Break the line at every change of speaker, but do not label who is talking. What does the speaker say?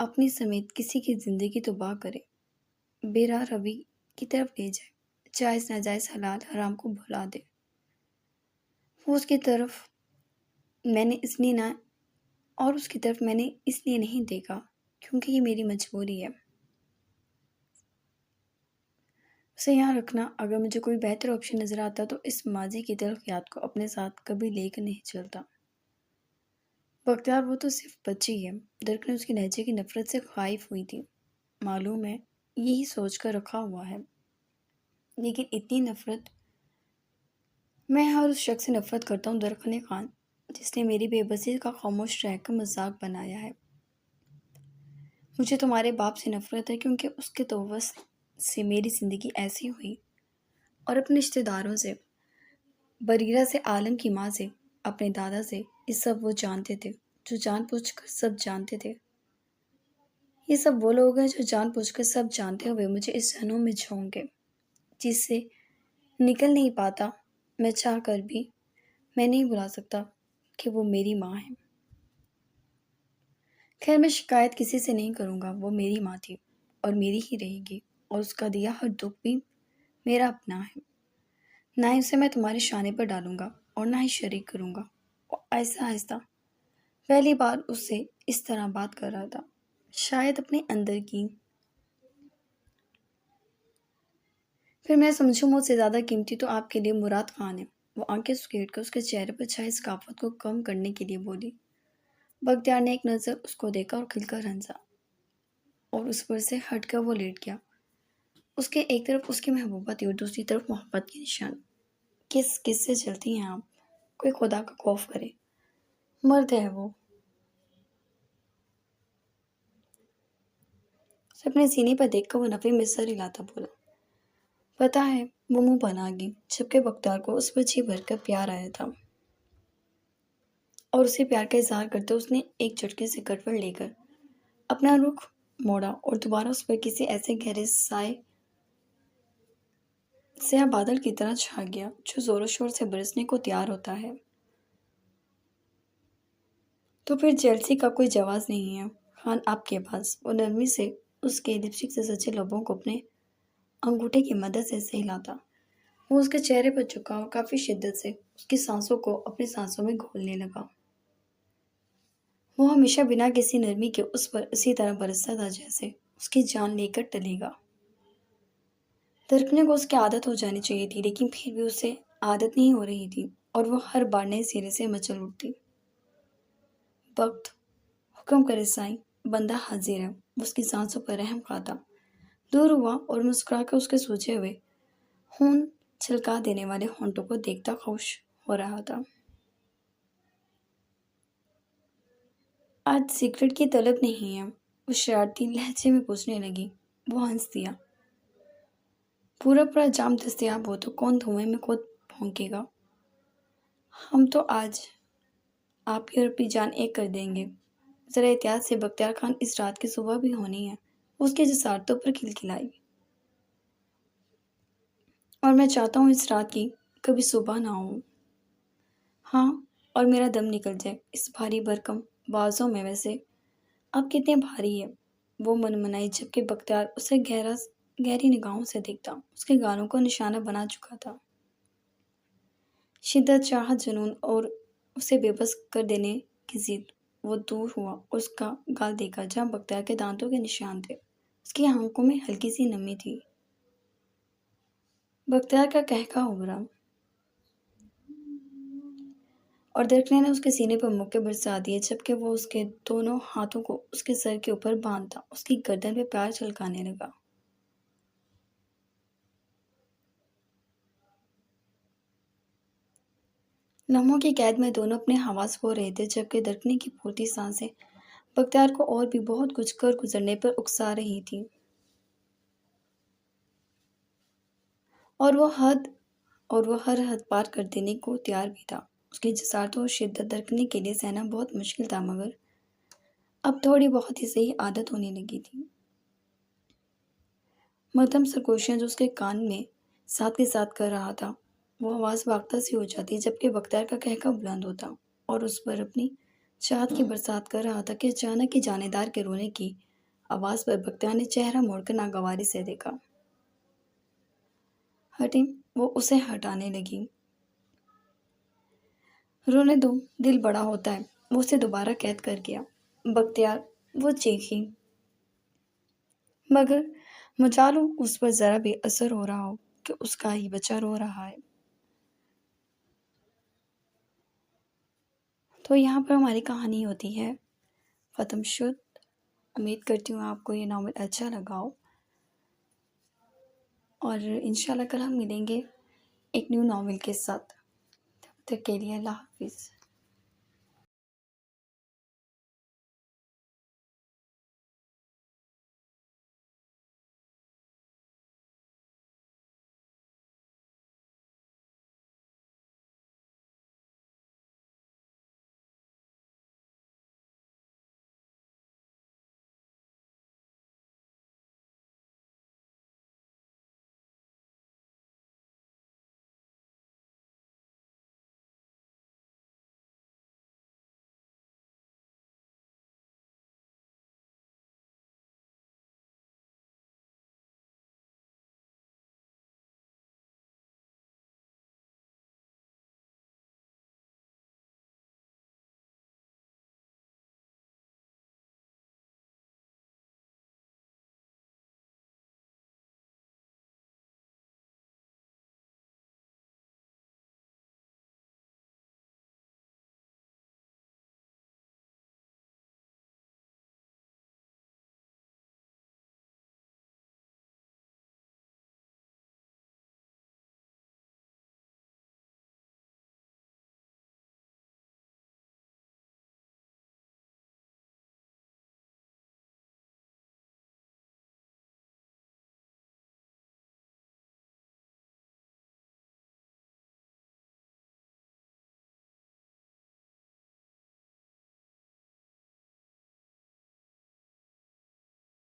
اپنی سمیت کسی کی زندگی تباہ کرے، بے راہ روی کی طرف لے جائے، جائز ناجائز حلال حرام کو بھلا دے۔ وہ اس کی طرف میں نے اس لیے نہ اور اس کی طرف میں نے اس لیے نہیں دیکھا کیونکہ یہ میری مجبوری ہے۔ اسے یہاں رکھنا، اگر مجھے کوئی بہتر آپشن نظر آتا تو اس ماضی کی تلخ یاد کو اپنے ساتھ کبھی لے کر نہیں چلتا۔ بختیار وہ تو صرف بچی ہے۔ درک نے اس کے لہجے کی نفرت سے خائف ہوئی تھی۔ معلوم ہے یہی سوچ کر رکھا ہوا ہے، لیکن اتنی نفرت، میں ہر اس شخص سے نفرت کرتا ہوں درخت خان جس نے میری بے بسی کا خاموش رہ کر مذاق بنایا ہے۔ مجھے تمہارے باپ سے نفرت ہے کیونکہ اس کے توس سے میری زندگی ایسی ہوئی، اور اپنے رشتہ داروں سے، بریرہ سے، عالم کی ماں سے، اپنے دادا سے، یہ سب وہ جانتے تھے جو جان بوجھ کر سب جانتے تھے۔ یہ سب وہ لوگ ہیں جو جان بوجھ کر سب جانتے ہوئے مجھے اس جہنم میں جھونک گئے جس سے نکل نہیں پاتا۔ میں چاہ کر بھی میں نہیں بلا سکتا کہ وہ میری ماں ہے۔ خیر میں شکایت کسی سے نہیں کروں گا، وہ میری ماں تھی اور میری ہی رہے گی، اور اس کا دیا ہر دکھ بھی میرا اپنا ہے۔ نہ ہی اسے میں تمہارے شانے پر ڈالوں گا اور نہ ہی شریک کروں گا۔ وہ آہستہ آہستہ پہلی بار اس سے اس طرح بات کر رہا تھا، شاید اپنے اندر کی۔ پھر میں سمجھوں مجھ سے زیادہ قیمتی تو آپ کے لیے مراد خان ہے۔ وہ آنکھیں سکیٹ کر اس کے چہرے پر چھائی ثقافت کو کم کرنے کے لیے بولی۔ بختیار نے ایک نظر اس کو دیکھا اور کھل کر ہنسا، اور اس پر سے ہٹ کر وہ لیٹ گیا۔ اس کے ایک طرف اس کی محبوبہ تھی اور دوسری طرف محبت کے نشان۔ کس سے چلتی ہیں آپ؟ کوئی خدا کا خوف کرے، مرد ہے وہ۔ اسے اپنے سینے پر دیکھ کر وہ نفی میں سر ہلاتا بولا، پتہ ہے وہ منہ بنا گئی، جبکہ بختیار کو اس پر جی بھر کر پیار آیا تھا، اور اسے پیار کا اظہار کرتے اس نے ایک جھٹکے سے گڑبڑ لے کر اپنا رخ موڑا اور دوبارہ اس پر کسی ایسے گہرے سیاہ بادل کی طرح چھا گیا جو زور و شور سے برسنے کو تیار ہوتا ہے۔ تو پھر جیلسی کا کوئی جواز نہیں ہے خان آپ کے پاس؟ وہ نرمی سے اس کے لپسٹک سے سجے لبوں کو اپنے انگوٹھے کی مدد سے سہلاتا۔ وہ اس کے چہرے پر جھکا اور کافی شدت سے اس کی سانسوں کو اپنی سانسوں میں گھولنے لگا۔ وہ ہمیشہ بنا کسی نرمی کے اس پر اسی طرح برستا تھا جیسے اس کی جان لے کر ٹلے گا۔ درکنے کو اس کی عادت ہو جانی چاہیے تھی، لیکن پھر بھی اسے عادت نہیں ہو رہی تھی اور وہ ہر بار نئے سرے سے مچل اٹھتی۔ وقت حکم کرے سائیں، بندہ حاضر ہے۔ وہ اس کی سانسوں پر رحم کھاتا دور ہوا اور مسکرا کر اس کے سوجے ہوئے خون چھلکا دینے والے ہونٹوں کو دیکھتا خوش ہو رہا تھا۔ آج سگریٹ کی طلب نہیں ہے؟ وہ شرارتی لہجے میں پوچھنے لگی۔ وہ ہنس دیا، پورا جام دستیاب ہو تو کون دھوئیں میں خود پھونکے گا؟ ہم تو آج آپ کی اور اپنی جان ایک کر دیں گے۔ ذرا احتیاط سے، بختیار خان اس رات کی صبح بھی ہونی ہے۔ اس کی جسارتوں پر کھلکھلائی، اور میں چاہتا ہوں اس رات کی کبھی صبح نہ ہو۔ ہاں، اور میرا دم نکل جائے اس بھاری بھرکم بازوں میں۔ ویسے اب کتنے بھاری ہے؟ وہ منمنائی، جبکہ بختیار اسے گہری نگاہوں سے دیکھتا اس کے گالوں کو نشانہ بنا چکا تھا۔ شدت، چاہت، جنون اور اسے بے بس کر دینے کی ضد۔ وہ دور ہوا اور اس کا گال دیکھا جہاں بختیار کے دانتوں کے نشان تھے۔ اس کی آنکھوں میں ہلکی سی نمی تھی۔ بختیار کا قہقہ ابھرا اور درکنے نے اس کے سینے پر مکے برسا دیے، جبکہ وہ اس کے دونوں ہاتھوں کو اس کے سر کے اوپر باندھتا اس کی گردن پہ پیار چھلکانے لگا۔ لمحوں کی قید میں دونوں اپنے حواس کھو رہے تھے، جبکہ درکنے کی پھولتی سانسیں بختیار کو اور بھی بہت کچھ کر گزرنے پر اکسا رہی تھیں، اور وہ ہر حد پار کر دینے کو تیار بھی تھا۔ اس کی جسارت اور شدت درکنے کے لیے سہنا بہت مشکل تھا، مگر اب تھوڑی بہت ہی صحیح عادت ہونے لگی تھی۔ مدھم سرگوشیاں جو اس کے کان میں ساتھ کے ساتھ کر رہا تھا، وہ آواز باختہ سی ہو جاتی، جبکہ بختیار کا قہقہ بلند ہوتا اور اس پر اپنی چاہت کی برسات کر رہا تھا کہ اچانک ہی جانیدار کے رونے کی آواز پر بختیار نے چہرہ موڑ کر ناگواری سے دیکھا۔ ہٹیں، وہ اسے ہٹانے لگی۔ رونے دو، دل بڑا ہوتا ہے، وہ اسے دوبارہ قید کر گیا۔ بختیار، وہ چیخی۔ مگر مجالو اس پر ذرا بھی اثر ہو رہا ہو کہ اس کا ہی بچہ رو رہا ہے۔ تو یہاں پر ہماری کہانی ہوتی ہے ختم شد۔ امید کرتی ہوں آپ کو یہ ناول اچھا لگا ہو، اور انشاءاللہ کل ہم ملیں گے ایک نیو ناول کے ساتھ۔ تب تک کے لیے اللہ حافظ۔